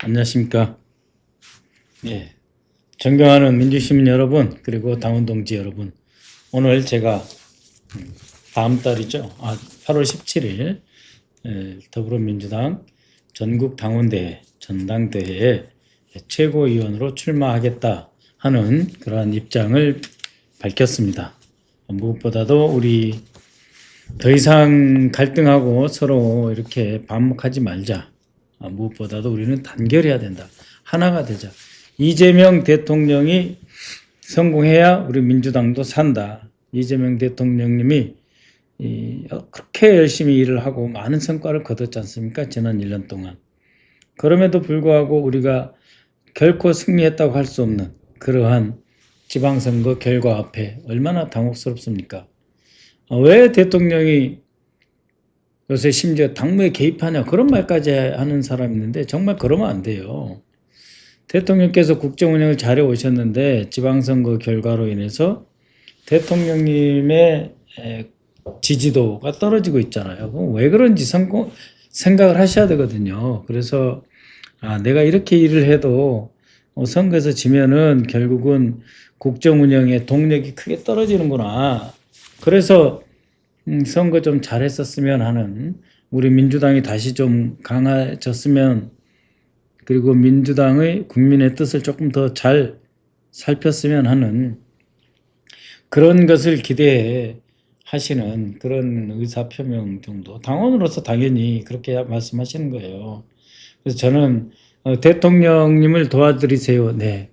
안녕하십니까. 예. 존경하는 민주시민 여러분, 그리고 당원 동지 여러분. 오늘 제가 다음 달이죠. 8월 17일 더불어민주당 전국 당원대회, 전당대회에 최고위원으로 출마하겠다 하는 그러한 입장을 밝혔습니다. 무엇보다도 우리 더 이상 갈등하고 서로 이렇게 반목하지 말자. 무엇보다도 우리는 단결해야 된다. 하나가 되자. 이재명 대통령이 성공해야 우리 민주당도 산다. 이재명 대통령님이 그렇게 열심히 일을 하고 많은 성과를 거뒀지 않습니까? 지난 1년 동안. 그럼에도 불구하고 우리가 결코 승리했다고 할 수 없는 그러한 지방선거 결과 앞에 얼마나 당혹스럽습니까? 왜 대통령이 요새 심지어 당무에 개입하냐 그런 말까지 하는 사람이 있는데 정말 그러면 안 돼요. 대통령께서 국정 운영을 잘해 오셨는데 지방선거 결과로 인해서 대통령님의 지지도가 떨어지고 있잖아요. 왜 그런지 생각을 하셔야 되거든요. 그래서 내가 이렇게 일을 해도 선거에서 지면은 결국은 국정 운영의 동력이 크게 떨어지는구나. 그래서 선거 좀 잘했었으면 하는, 우리 민주당이 다시 좀 강해졌으면, 그리고 민주당의 국민의 뜻을 조금 더 잘 살폈으면 하는 그런 것을 기대해 하시는 그런 의사표명 정도, 당원으로서 당연히 그렇게 말씀하시는 거예요. 그래서 저는 대통령님을 도와드리세요. 네,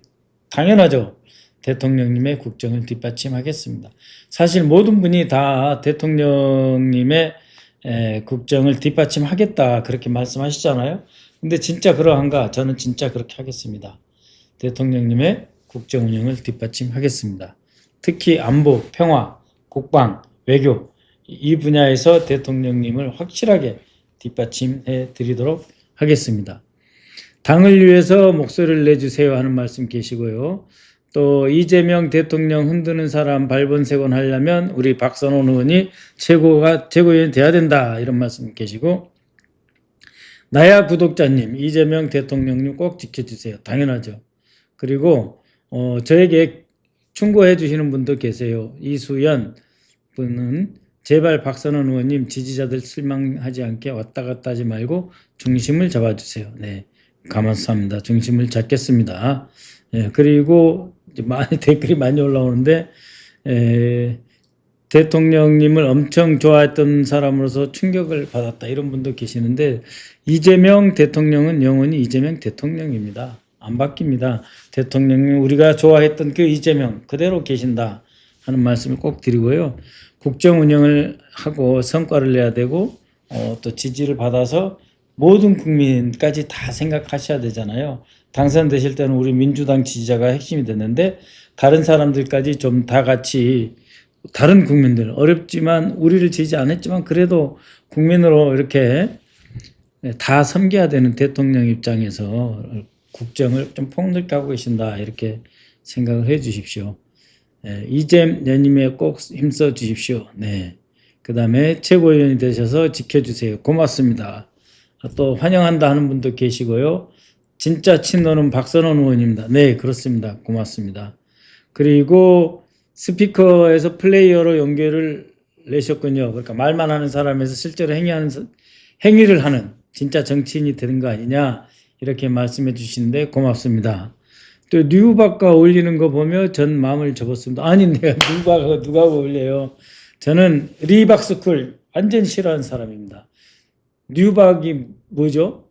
당연하죠. 대통령님의 국정을 뒷받침하겠습니다. 사실 모든 분이 다 대통령님의 국정을 뒷받침하겠다 그렇게 말씀하시잖아요. 근데 진짜 그러한가? 저는 진짜 그렇게 하겠습니다. 대통령님의 국정 운영을 뒷받침하겠습니다. 특히 안보, 평화, 국방, 외교 이 분야에서 대통령님을 확실하게 뒷받침해 드리도록 하겠습니다. 당을 위해서 목소리를 내주세요 하는 말씀 계시고요. 또 이재명 대통령 흔드는 사람 발본색원 하려면 우리 박선원 의원이 최고위원이 돼야 된다 이런 말씀 계시고, 나야 구독자님 이재명 대통령님 꼭 지켜주세요. 당연하죠. 그리고 저에게 충고해 주시는 분도 계세요. 이수연 분은 제발 박선원 의원님 지지자들 실망하지 않게 왔다 갔다 하지 말고 중심을 잡아주세요. 네, 감사합니다. 중심을 잡겠습니다. 그리고 댓글이 많이 올라오는데, 대통령님을 엄청 좋아했던 사람으로서 충격을 받았다 이런 분도 계시는데, 이재명 대통령은 영원히 이재명 대통령입니다. 안 바뀝니다. 대통령님 우리가 좋아했던 그 이재명 그대로 계신다 하는 말씀을 꼭 드리고요. 국정 운영을 하고 성과를 내야 되고 또 지지를 받아서 모든 국민까지 다 생각하셔야 되잖아요. 당선되실 때는 우리 민주당 지지자가 핵심이 됐는데, 다른 사람들까지 좀 다 같이, 다른 국민들 어렵지만 우리를 지지 안 했지만 그래도 국민으로 이렇게 다 섬겨야 되는 대통령 입장에서 국정을 좀 폭넓게 하고 계신다 이렇게 생각을 해 주십시오. 이재명님에 꼭 힘써 주십시오. 네. 그 다음에 최고위원이 되셔서 지켜주세요. 고맙습니다. 또 환영한다 하는 분도 계시고요. 진짜 친노는 박선원 의원입니다. 네, 그렇습니다. 고맙습니다. 그리고 스피커에서 플레이어로 연결을 내셨군요. 그러니까 말만 하는 사람에서 실제로 행위를 하는 진짜 정치인이 되는 거 아니냐 이렇게 말씀해 주시는데 고맙습니다. 또 뉴박과 어울리는 거 보며 전 마음을 접었습니다. 아니, 내가 뉴박하고 누가 어울려요? 저는 리박스쿨 완전 싫어하는 사람입니다. 뉴박이 뭐죠?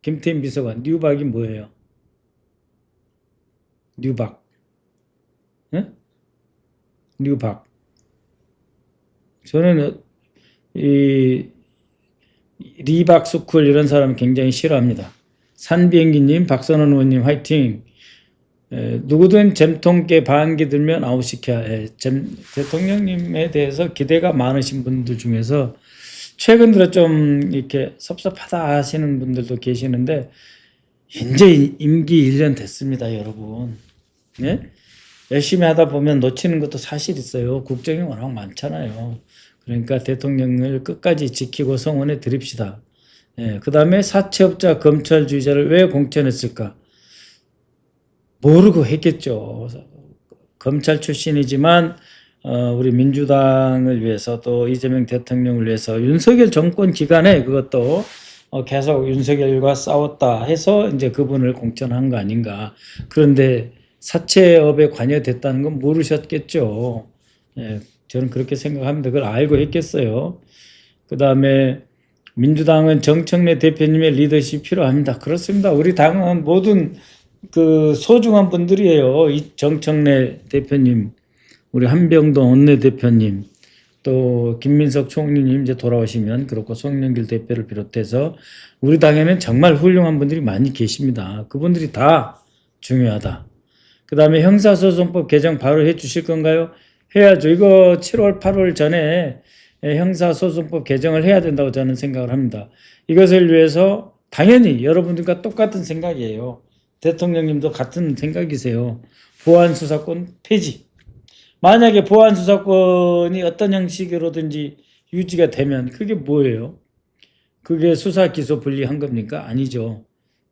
김태인 비서관, 뉴박이 뭐예요? 뉴박. 네? 뉴박. 저는 이 리박스쿨 이런 사람 굉장히 싫어합니다. 산비행기님, 박선원 의원님 화이팅. 누구든 잼통깨 반기 들면 아웃시켜. 대통령님에 대해서 기대가 많으신 분들 중에서 최근 들어 좀 이렇게 섭섭하다 하시는 분들도 계시는데, 이제 임기 1년 됐습니다, 여러분. 네? 열심히 하다 보면 놓치는 것도 사실 있어요. 국정이 워낙 많잖아요. 그러니까 대통령을 끝까지 지키고 성원해 드립시다. 예, 그 다음에 사채업자 검찰주의자를 왜 공천했을까? 모르고 했겠죠. 검찰 출신이지만 우리 민주당을 위해서 또 이재명 대통령을 위해서 윤석열 정권 기간에 그것도 계속 윤석열과 싸웠다 해서 이제 그분을 공천한 거 아닌가. 그런데 사채업에 관여됐다는 건 모르셨겠죠. 예, 저는 그렇게 생각합니다. 그걸 알고 했겠어요. 그 다음에 민주당은 정청래 대표님의 리더십이 필요합니다. 그렇습니다. 우리 당은 모든 그 소중한 분들이에요. 이 정청래 대표님, 우리 한병동 원내대표님, 또 김민석 총리님 이제 돌아오시면 그렇고 송영길 대표를 비롯해서 우리 당에는 정말 훌륭한 분들이 많이 계십니다. 그분들이 다 중요하다. 그 다음에 형사소송법 개정 바로 해 주실 건가요? 해야죠. 이거 7월, 8월 전에 형사소송법 개정을 해야 된다고 저는 생각을 합니다. 이것을 위해서 당연히 여러분들과 똑같은 생각이에요. 대통령님도 같은 생각이세요. 보안수사권 폐지. 만약에 보안수사권이 어떤 형식으로든지 유지가 되면 그게 뭐예요? 그게 수사 기소 분리한 겁니까? 아니죠.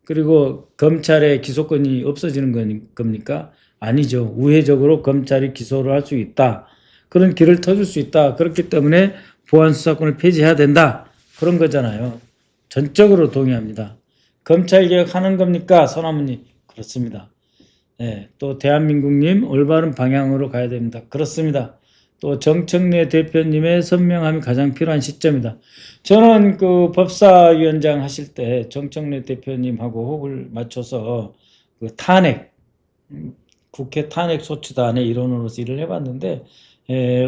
그리고 검찰의 기소권이 없어지는 겁니까? 아니죠. 우회적으로 검찰이 기소를 할 수 있다. 그런 길을 터줄 수 있다. 그렇기 때문에 보안수사권을 폐지해야 된다. 그런 거잖아요. 전적으로 동의합니다. 검찰개혁하는 겁니까? 소나무님. 그렇습니다. 네, 또 대한민국님 올바른 방향으로 가야 됩니다. 그렇습니다. 또 정청래 대표님의 선명함이 가장 필요한 시점이다. 저는 그 법사위원장 하실 때 정청래 대표님하고 호흡을 맞춰서 그 탄핵, 국회 탄핵 소추단의 일원으로서 일을 해봤는데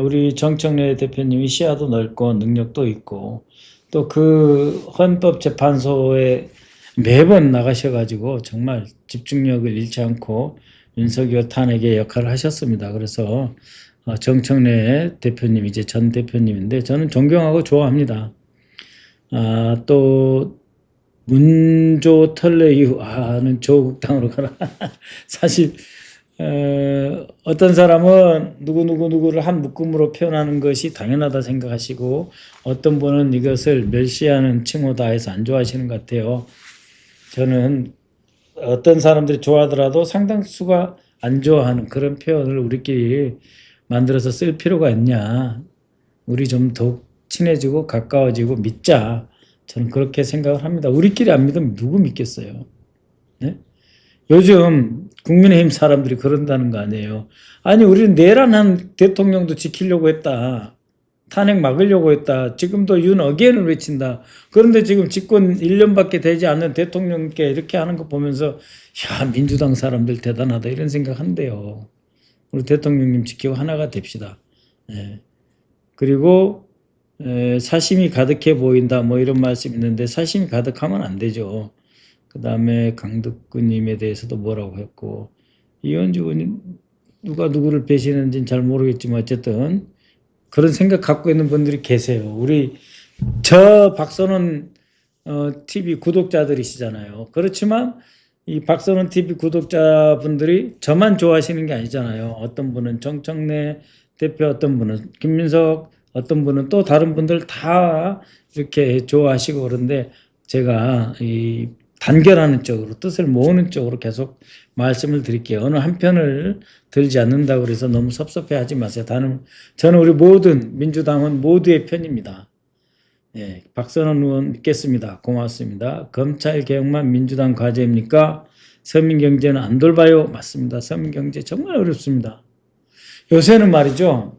우리 정청래 대표님이 시야도 넓고 능력도 있고 또 그 헌법재판소에 매번 나가셔가지고 정말 집중력을 잃지 않고 윤석열 탄핵의 역할을 하셨습니다. 그래서 정청래 대표님, 이제 전 대표님인데 저는 존경하고 좋아합니다. 또 문조 탈래 이후는 조국당으로 가라. 사실 어떤 사람은 누구를 한 묶음으로 표현하는 것이 당연하다 생각하시고 어떤 분은 이것을 멸시하는 칭호다 해서 안 좋아하시는 것 같아요. 저는 어떤 사람들이 좋아하더라도 상당수가 안 좋아하는 그런 표현을 우리끼리 만들어서 쓸 필요가 있냐. 우리 좀 더 친해지고 가까워지고 믿자. 저는 그렇게 생각을 합니다. 우리끼리 안 믿으면 누구 믿겠어요? 네? 요즘 국민의힘 사람들이 그런다는 거 아니에요. 아니 우리는 내란한 대통령도 지키려고 했다. 탄핵 막으려고 했다. 지금도 윤 어게인을 외친다. 그런데 지금 집권 1년밖에 되지 않는 대통령께 이렇게 하는 거 보면서 야 민주당 사람들 대단하다 이런 생각한대요. 우리 대통령님 지키고 하나가 됩시다. 네. 그리고 사심이 가득해 보인다 뭐 이런 말씀 있는데 사심이 가득하면 안 되죠. 그 다음에 강덕구님에 대해서도 뭐라고 했고 이현주 의원님 누가 누구를 배신했는지는 잘 모르겠지만 어쨌든 그런 생각 갖고 있는 분들이 계세요. 우리 저 박선원 TV 구독자들이시잖아요. 그렇지만 이 박선원 TV 구독자분들이 저만 좋아하시는 게 아니잖아요. 어떤 분은 정청래 대표, 어떤 분은 김민석, 어떤 분은 또 다른 분들 다 이렇게 좋아하시고 그런데 제가 이 단결하는 쪽으로 뜻을 모으는 쪽으로 계속 말씀을 드릴게요. 어느 한 편을 들지 않는다고 그래서 너무 섭섭해하지 마세요. 저는 우리 모든 민주당은 모두의 편입니다. 예, 박선원 의원 믿겠습니다. 고맙습니다. 검찰 개혁만 민주당 과제입니까? 서민경제는 안 돌봐요? 맞습니다. 서민경제 정말 어렵습니다. 요새는 말이죠.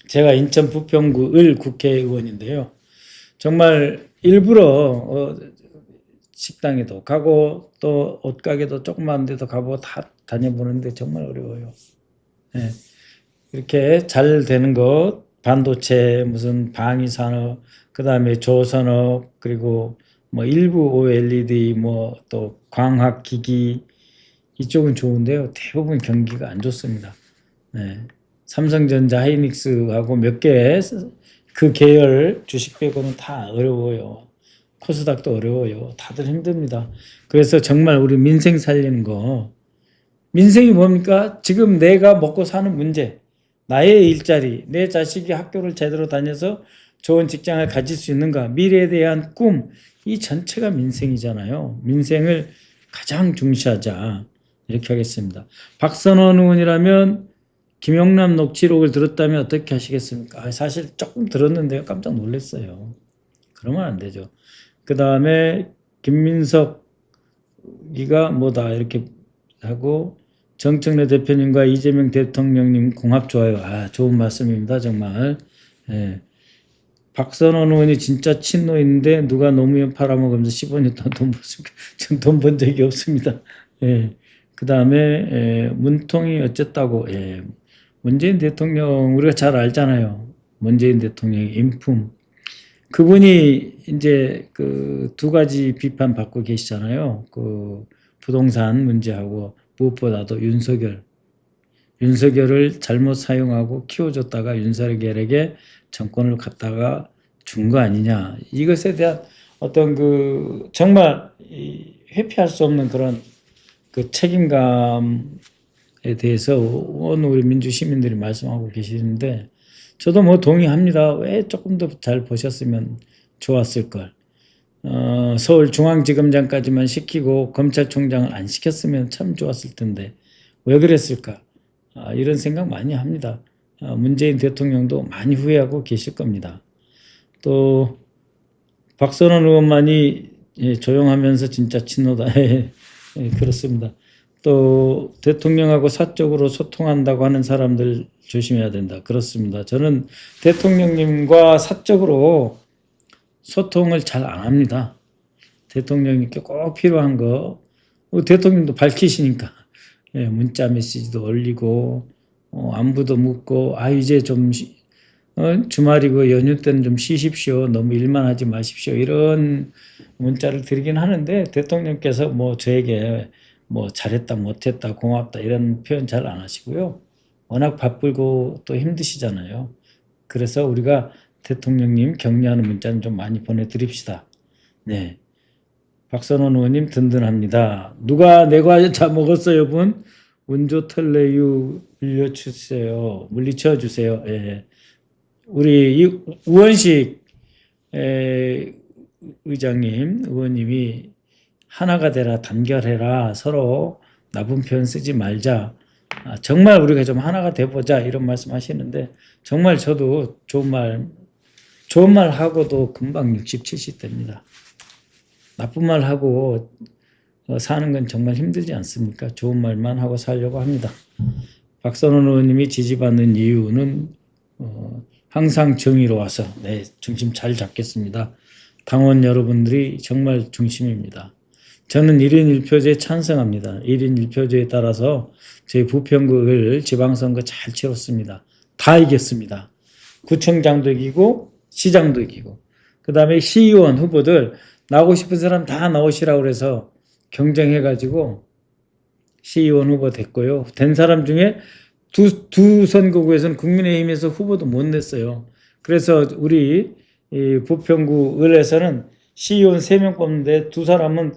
제가 인천 부평구 을 국회의원인데요. 정말 일부러 식당에도 가고 또 옷가게도 조그만 데도 가보고 다 다녀보는데 정말 어려워요. 네. 이렇게 잘 되는 것, 반도체, 무슨 방위산업, 그 다음에 조선업, 그리고 뭐 일부 OLED, 뭐 또 광학기기, 이쪽은 좋은데요. 대부분 경기가 안 좋습니다. 네. 삼성전자, 하이닉스하고 몇 개 그 계열 주식 빼고는 다 어려워요. 코스닥도 어려워요. 다들 힘듭니다. 그래서 정말 우리 민생 살리는 거. 민생이 뭡니까? 지금 내가 먹고 사는 문제. 나의 일자리, 내 자식이 학교를 제대로 다녀서 좋은 직장을 가질 수 있는가, 미래에 대한 꿈, 이 전체가 민생이잖아요. 민생을 가장 중시하자, 이렇게 하겠습니다. 박선원 의원이라면 김영남 녹취록을 들었다면 어떻게 하시겠습니까? 사실 조금 들었는데요, 깜짝 놀랐어요. 그러면 안 되죠. 그 다음에 김민석이가 뭐다 이렇게 하고, 정청래 대표님과 이재명 대통령님 공합 좋아요. 좋은 말씀입니다, 정말. 예. 박선원 의원이 진짜 친노인데 누가 노무현 팔아먹으면서 15년 동안 돈 벌었습니까? 전 돈 번 적이 없습니다. 예. 그 다음에 문통이 어쨌다고. 예. 문재인 대통령 우리가 잘 알잖아요. 문재인 대통령의 인품. 그분이 이제 그 두 가지 비판 받고 계시잖아요. 그 부동산 문제하고 무엇보다도 윤석열을 잘못 사용하고 키워줬다가 윤석열에게 정권을 갖다가 준 거 아니냐. 이것에 대한 어떤 그 정말 회피할 수 없는 그런 그 책임감에 대해서 온 우리 민주 시민들이 말씀하고 계시는데, 저도 뭐 동의합니다. 왜 조금 더 잘 보셨으면 좋았을 걸. 서울중앙지검장까지만 시키고 검찰총장을 안 시켰으면 참 좋았을 텐데 왜 그랬을까? 이런 생각 많이 합니다. 문재인 대통령도 많이 후회하고 계실 겁니다. 또 박선원 의원만이 조용하면서 진짜 친노다. 그렇습니다. 또 대통령하고 사적으로 소통한다고 하는 사람들 조심해야 된다. 그렇습니다. 저는 대통령님과 사적으로 소통을 잘 안 합니다. 대통령님께 꼭 필요한 거 대통령도 밝히시니까 문자 메시지도 올리고 안부도 묻고 이제 좀 주말이고 연휴 때는 좀 쉬십시오. 너무 일만 하지 마십시오. 이런 문자를 드리긴 하는데 대통령께서 뭐 저에게 뭐 잘했다 못했다 고맙다 이런 표현 잘 안 하시고요. 워낙 바쁘고 또 힘드시잖아요. 그래서 우리가 대통령님 격려하는 문자는 좀 많이 보내드립시다. 네. 박선원 의원님 든든합니다. 누가 내 과자 다 먹었어요, 분? 운조 털레유 물리쳐 주세요. 예. 우리 우원식 의장님, 의원님이 하나가 되라, 단결해라, 서로 나쁜 표현 쓰지 말자. 정말 우리가 좀 하나가 돼보자 이런 말씀 하시는데 정말 저도 좋은 말 하고도 금방 60, 70 됩니다. 나쁜 말 하고 사는 건 정말 힘들지 않습니까? 좋은 말만 하고 살려고 합니다. 박선원 의원님이 지지받는 이유는 항상 정의로워서 중심 잘 잡겠습니다. 당원 여러분들이 정말 중심입니다. 저는 1인 1표제에 찬성합니다. 1인 1표제에 따라서 저희 부평구를 지방선거 잘 치렀습니다. 다 이겼습니다. 구청장도 이기고 시장도 이기고 그 다음에 시의원 후보들 나오고 싶은 사람 다 나오시라고 그래서 경쟁해가지고 시의원 후보 됐고요. 된 사람 중에 두 선거구에서는 국민의힘에서 후보도 못 냈어요. 그래서 우리 부평구 을에서는 시의원 3명 뽑는데 두 사람은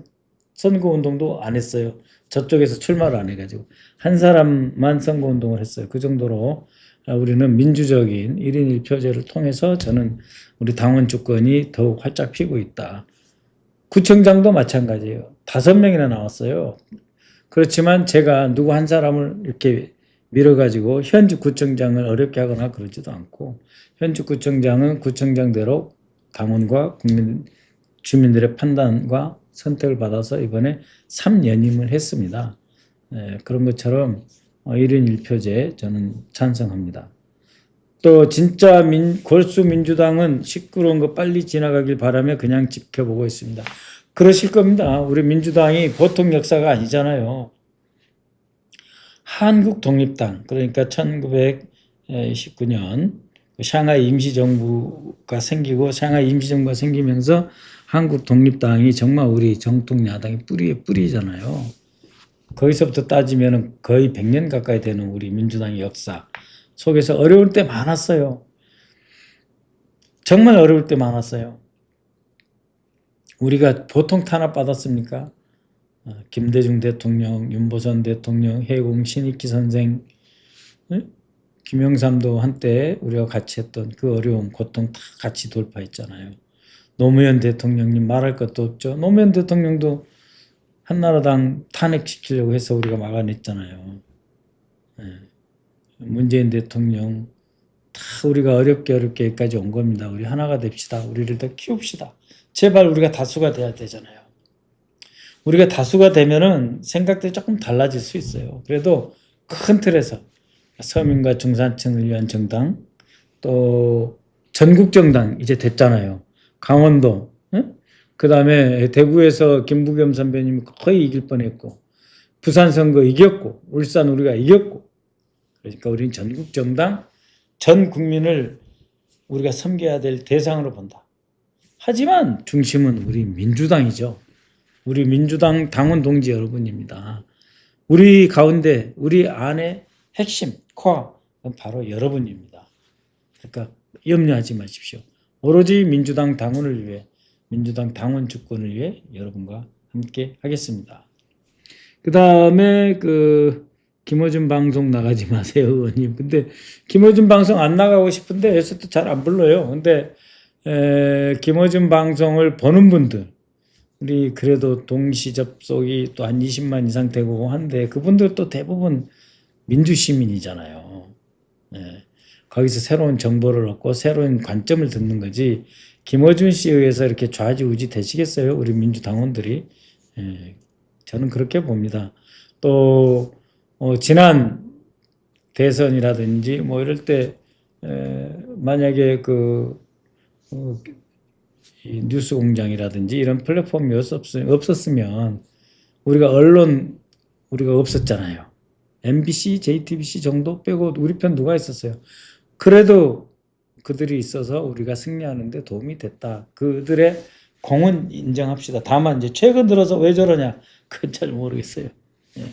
선거운동도 안 했어요. 저쪽에서 출마를 안 해가지고 한 사람만 선거운동을 했어요. 그 정도로 우리는 민주적인 1인 1표제를 통해서 저는 우리 당원 주권이 더욱 활짝 피고 있다. 구청장도 마찬가지예요. 5명이나 나왔어요. 그렇지만 제가 누구 한 사람을 이렇게 밀어가지고 현직 구청장을 어렵게 하거나 그러지도 않고 현직 구청장은 구청장대로 당원과 주민들의 판단과 선택을 받아서 이번에 3연임을 했습니다. 그런 것처럼 1인 1표제 저는 찬성합니다. 또 진짜 골수 민주당은 시끄러운 거 빨리 지나가길 바라며 그냥 지켜보고 있습니다. 그러실 겁니다. 우리 민주당이 보통 역사가 아니잖아요. 한국 독립당, 그러니까 1919년 샹하이 임시정부가 생기고 샹하이 임시정부가 생기면서 한국 독립당이 정말 우리 정통 야당의 뿌리의 뿌리잖아요. 거기서부터 따지면 거의 100년 가까이 되는 우리 민주당의 역사 속에서 어려울 때 많았어요. 정말 어려울 때 많았어요. 우리가 보통 탄압받았습니까? 김대중 대통령, 윤보선 대통령, 해공 신익희 선생, 김영삼도 한때 우리가 같이 했던 그 어려움, 고통 다 같이 돌파했잖아요. 노무현 대통령님 말할 것도 없죠. 노무현 대통령도 한나라당 탄핵시키려고 해서 우리가 막아냈잖아요. 예. 문재인 대통령 다 우리가 어렵게 여기까지 온 겁니다. 우리 하나가 됩시다. 우리를 더 키웁시다. 제발 우리가 다수가 돼야 되잖아요. 우리가 다수가 되면은 생각들이 조금 달라질 수 있어요. 그래도 큰 틀에서 서민과 중산층을 위한 정당, 또 전국 정당 이제 됐잖아요. 강원도, 그 다음에 대구에서 김부겸 선배님이 거의 이길 뻔했고, 부산 선거 이겼고, 울산 우리가 이겼고, 그러니까 우리는 전국 정당, 전 국민을 우리가 섬겨야 될 대상으로 본다. 하지만 중심은 우리 민주당이죠. 우리 민주당 당원 동지 여러분입니다. 우리 가운데 우리 안에 핵심 코어는 바로 여러분입니다. 그러니까 염려하지 마십시오. 오로지 민주당 당원을 위해, 민주당 당원 주권을 위해 여러분과 함께 하겠습니다. 그 다음에 김어준 방송 나가지 마세요, 의원님. 근데 김어준 방송 안 나가고 싶은데 요새도 잘 안 불러요. 근데 김어준 방송을 보는 분들, 우리 그래도 동시 접속이 또 한 20만 이상 되고 한데 그분들 또 대부분 민주시민이잖아요. 예. 거기서 새로운 정보를 얻고 새로운 관점을 듣는 거지 김어준 씨에 의해서 이렇게 좌지우지 되시겠어요? 우리 민주당원들이. 예. 저는 그렇게 봅니다. 또 지난 대선이라든지 뭐 이럴 때 만약에 이 뉴스공장이라든지 이런 플랫폼이 없었으면 우리가 언론 우리가 없었잖아요. MBC, JTBC 정도 빼고 우리 편 누가 있었어요. 그래도 그들이 있어서 우리가 승리하는데 도움이 됐다. 그들의 공은 인정합시다. 다만 이제 최근 들어서 왜 저러냐 그건 잘 모르겠어요. 예.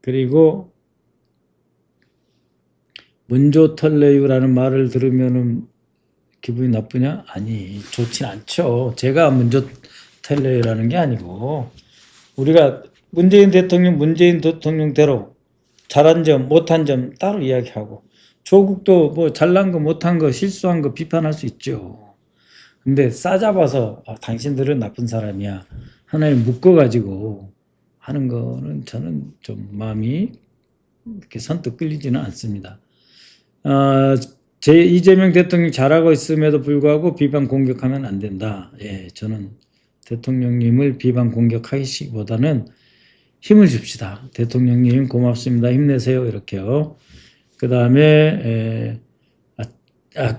그리고 문조털레유라는 말을 들으면은 기분이 나쁘냐? 아니, 좋진 않죠. 제가 문조털레유라는 게 아니고 우리가 문재인 대통령대로 잘한 점, 못한 점 따로 이야기하고 조국도 뭐 잘난 거, 못한 거, 실수한 거 비판할 수 있죠. 근데 싸잡아서 당신들은 나쁜 사람이야. 하나에 묶어가지고 하는 거는 저는 좀 마음이 이렇게 선뜻 끌리지는 않습니다. 이재명 대통령이 잘하고 있음에도 불구하고 비방 공격하면 안 된다. 예, 저는 대통령님을 비방 공격하시기보다는 힘을 줍시다. 대통령님 고맙습니다. 힘내세요. 이렇게요. 그 다음에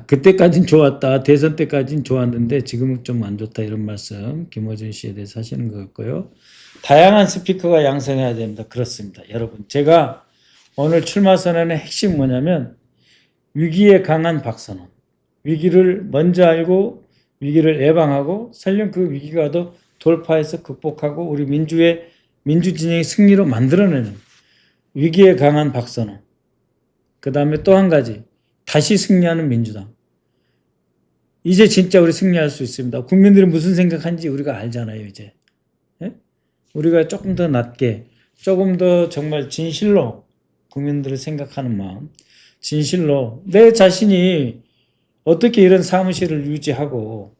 그때까진 좋았다. 대선 때까진 좋았는데 지금은 좀 안 좋다. 이런 말씀 김어준 씨에 대해서 하시는 것 같고요. 다양한 스피커가 양성해야 됩니다. 그렇습니다. 여러분 제가 오늘 출마 선언의 핵심 뭐냐면 위기에 강한 박선원. 위기를 먼저 알고 위기를 예방하고 설령 그 위기가도 돌파해서 극복하고 우리 민주 진영의 승리로 만들어내는 위기에 강한 박선원. 그 다음에 또 한 가지 다시 승리하는 민주당. 이제 진짜 우리 승리할 수 있습니다. 국민들이 무슨 생각하는지 우리가 알잖아요. 이제 우리가 조금 더 낮게 조금 더 정말 진실로 국민들을 생각하는 마음, 진실로 내 자신이 어떻게 이런 사무실을 유지하고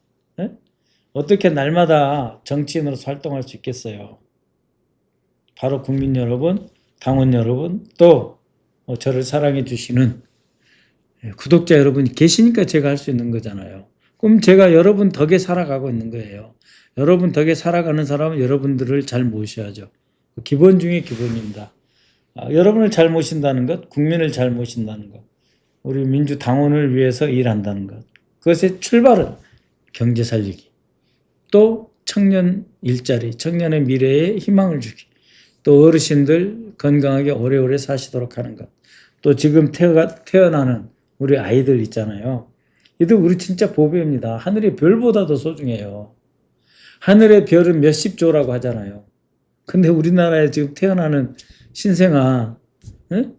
어떻게 날마다 정치인으로서 활동할 수 있겠어요. 바로 국민 여러분, 당원 여러분, 또 저를 사랑해 주시는 구독자 여러분이 계시니까 제가 할 수 있는 거잖아요. 그럼 제가 여러분 덕에 살아가고 있는 거예요. 여러분 덕에 살아가는 사람은 여러분들을 잘 모셔야죠. 기본 중에 기본입니다. 여러분을 잘 모신다는 것, 국민을 잘 모신다는 것, 우리 민주당원을 위해서 일한다는 것. 그것의 출발은 경제 살리기, 또 청년 일자리, 청년의 미래에 희망을 주기, 또 어르신들 건강하게 오래오래 사시도록 하는 것, 또 지금 태어나는 우리 아이들 있잖아요. 이들 우리 진짜 보배입니다. 하늘의 별보다도 소중해요. 하늘의 별은 몇십 조라고 하잖아요. 근데 우리나라에 지금 태어나는 신생아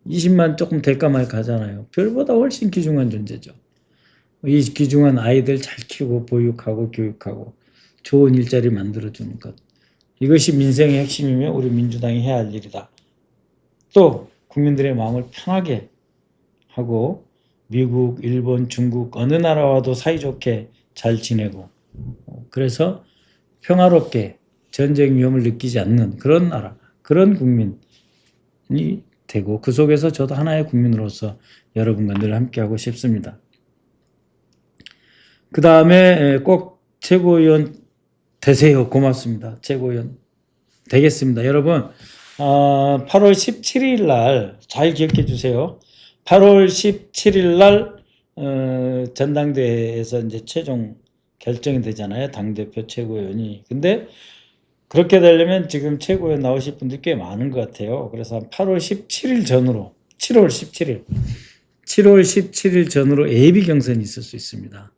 20만 조금 될까 말까 하잖아요. 별보다 훨씬 귀중한 존재죠. 이 귀중한 아이들 잘 키우고 보육하고 교육하고 좋은 일자리 만들어주는 것. 이것이 민생의 핵심이며 우리 민주당이 해야 할 일이다. 또 국민들의 마음을 편하게 하고 미국, 일본, 중국 어느 나라와도 사이좋게 잘 지내고 그래서 평화롭게 전쟁 위험을 느끼지 않는 그런 나라, 그런 국민이 되고 그 속에서 저도 하나의 국민으로서 여러분과 늘 함께하고 싶습니다. 그 다음에 꼭 최고위원 되세요. 고맙습니다. 최고위원 되겠습니다. 여러분 8월 17일 날 잘 기억해 주세요. 8월 17일 날 전당대회에서 이제 최종 결정이 되잖아요. 당대표 최고위원이. 근데 그렇게 되려면 지금 최고위원 나오실 분들 꽤 많은 것 같아요. 그래서 8월 17일 전으로 7월 17일 전으로 예비 경선이 있을 수 있습니다.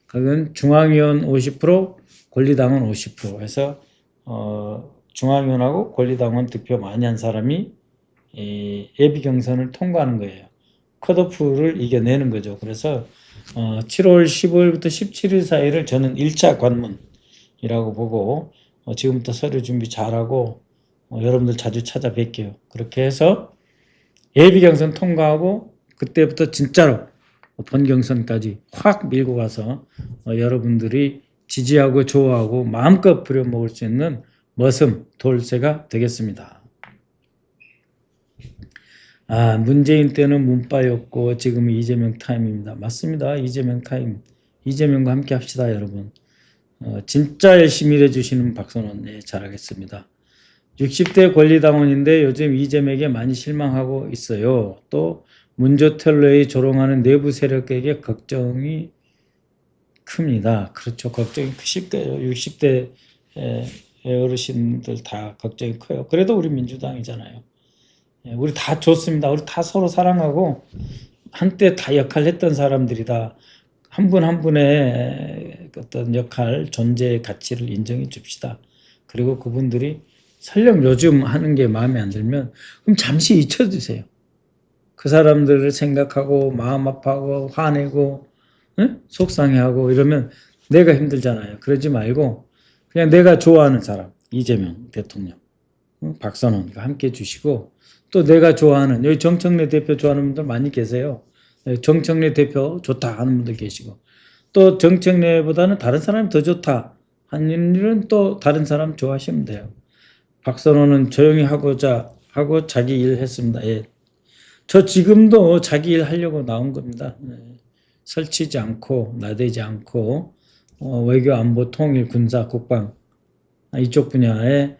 그건 중앙위원 50%, 권리당원 50% 해서 중앙위원하고 권리당원 득표 많이 한 사람이 예비 경선을 통과하는 거예요. 컷오프를 이겨내는 거죠. 그래서 7월 15일부터 17일 사이를 저는 1차 관문이라고 보고 지금부터 서류 준비 잘하고 여러분들 자주 찾아뵐게요. 그렇게 해서 예비 경선 통과하고 그때부터 진짜로 본 경선까지 확 밀고 가서 여러분들이 지지하고 좋아하고 마음껏 부려먹을 수 있는 머슴 돌쇠가 되겠습니다. 문재인 때는 문바였고 지금은 이재명 타임입니다. 맞습니다. 이재명 타임. 이재명과 함께 합시다, 여러분. 진짜 열심히 일해주시는 박선원, 네, 잘하겠습니다. 60대 권리당원인데 요즘 이재명에게 많이 실망하고 있어요. 또 문조텔러에 조롱하는 내부 세력에게 걱정이 큽니다. 그렇죠. 걱정이 크실 거예요. 60대 어르신들 다 걱정이 커요. 그래도 우리 민주당이잖아요. 우리 다 좋습니다. 우리 다 서로 사랑하고 한때 다 역할 했던 사람들이다. 한 분 한 분의 어떤 역할, 존재의 가치를 인정해 줍시다. 그리고 그분들이 설령 요즘 하는 게 마음에 안 들면 그럼 잠시 잊혀주세요. 그 사람들을 생각하고 마음 아파하고 화내고 속상해하고 이러면 내가 힘들잖아요. 그러지 말고 그냥 내가 좋아하는 사람, 이재명 대통령, 박선원과 함께 해주시고 또 내가 좋아하는 여기 정청래 대표 좋아하는 분들 많이 계세요. 정청래 대표 좋다 하는 분들 계시고 또 정청래보다는 다른 사람이 더 좋다 하는 일은 또 다른 사람 좋아하시면 돼요. 박선원은 조용히 하고자 하고 자기 일 했습니다. 예. 저 지금도 자기 일 하려고 나온 겁니다. 설치지 않고 나대지 않고 외교 안보 통일 군사 국방 이쪽 분야에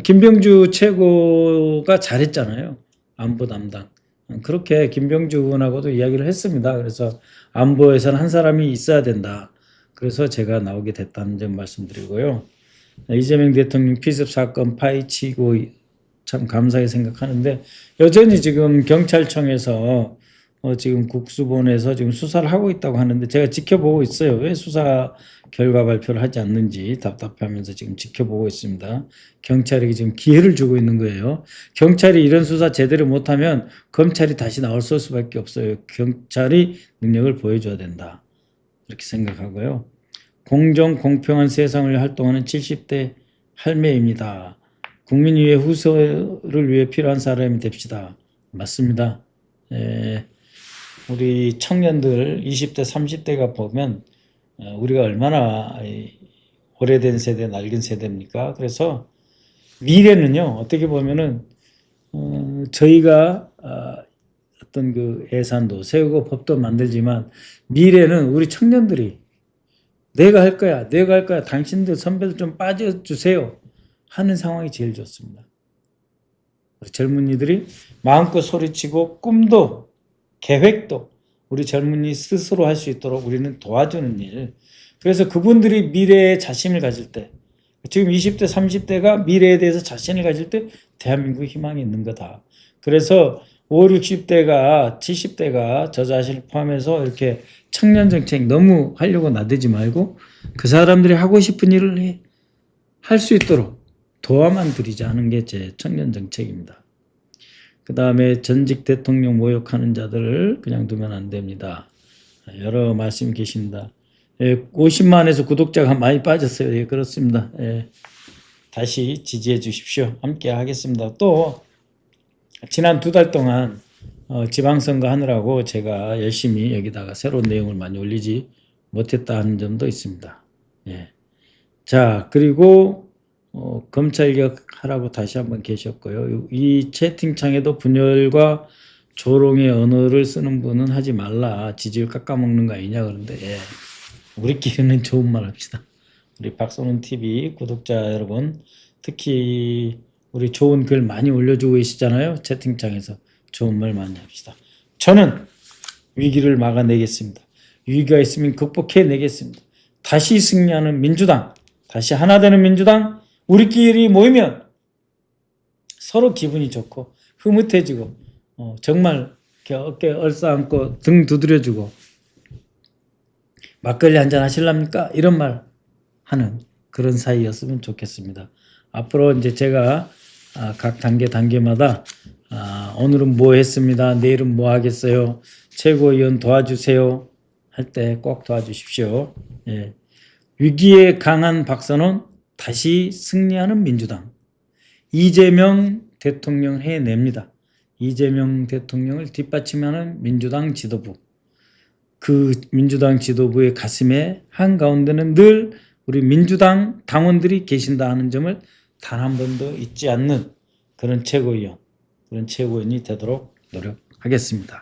김병주 최고가 잘했잖아요. 안보 담당. 그렇게 김병주 의원하고도 이야기를 했습니다. 그래서 안보에서는 한 사람이 있어야 된다. 그래서 제가 나오게 됐다는 점 말씀드리고요. 이재명 대통령 피습 사건 파헤치고 참 감사하게 생각하는데 여전히 지금 경찰청에서 지금 국수본에서 지금 수사를 하고 있다고 하는데 제가 지켜보고 있어요. 왜 수사 결과 발표를 하지 않는지 답답하면서 지금 지켜보고 있습니다. 경찰에게 지금 기회를 주고 있는 거예요. 경찰이 이런 수사 제대로 못하면 검찰이 다시 나올 수밖에 없어요. 경찰이 능력을 보여줘야 된다. 이렇게 생각하고요. 공정 공평한 세상을 활동하는 70대 할매입니다. 국민 위해 후세를 위해 필요한 사람이 됩시다. 맞습니다. 우리 청년들 20대 30대가 보면 우리가 얼마나 오래된 세대 낡은 세대입니까? 그래서 미래는요 어떻게 보면은 저희가 어떤 그 예산도 세우고 법도 만들지만 미래는 우리 청년들이 내가 할 거야 당신들 선배들 좀 빠져주세요 하는 상황이 제일 좋습니다. 젊은이들이 마음껏 소리치고 꿈도 계획도 우리 젊은이 스스로 할 수 있도록 우리는 도와주는 일. 그래서 그분들이 미래에 자신을 가질 때 지금 20대 30대가 미래에 대해서 자신을 가질 때 대한민국의 희망이 있는 거다. 그래서 50, 60대가 70대가 저 자신을 포함해서 이렇게 청년 정책 너무 하려고 나대지 말고 그 사람들이 하고 싶은 일을 할 수 있도록 도와만 드리자 하는 게 제 청년 정책입니다. 그 다음에 전직 대통령 모욕하는 자들을 그냥 두면 안 됩니다. 여러 말씀이 계십니다. 50만에서 구독자가 많이 빠졌어요. 예, 그렇습니다. 예, 다시 지지해 주십시오. 함께 하겠습니다. 또 지난 2달 동안 지방선거 하느라고 제가 열심히 여기다가 새로운 내용을 많이 올리지 못했다는 점도 있습니다. 예. 자, 그리고 검찰개혁 하라고 다시 한번 계셨고요. 이 채팅창에도 분열과 조롱의 언어를 쓰는 분은 하지 말라. 지지율 깎아먹는 거 아니냐. 그런데 예. 우리끼리는 좋은 말 합시다. 우리 박선훈 TV 구독자 여러분, 특히 우리 좋은 글 많이 올려주고 계시잖아요. 채팅창에서 좋은 말 많이 합시다. 저는 위기를 막아내겠습니다. 위기가 있으면 극복해내겠습니다. 다시 승리하는 민주당, 다시 하나 되는 민주당, 우리끼리 모이면 서로 기분이 좋고 흐뭇해지고 정말 이렇게 어깨 얼싸안고 등 두드려주고 막걸리 한잔 하실랍니까? 이런 말 하는 그런 사이였으면 좋겠습니다. 앞으로 이제 제가 각 단계마다 오늘은 뭐 했습니다. 내일은 뭐 하겠어요. 최고위원 도와주세요. 할 때 꼭 도와주십시오. 예. 위기에 강한 박선원, 다시 승리하는 민주당. 이재명 대통령 해냅니다. 이재명 대통령을 뒷받침하는 민주당 지도부. 그 민주당 지도부의 가슴에 한가운데는 늘 우리 민주당 당원들이 계신다 하는 점을 단 한 번도 잊지 않는 그런 최고위원이 되도록 노력하겠습니다.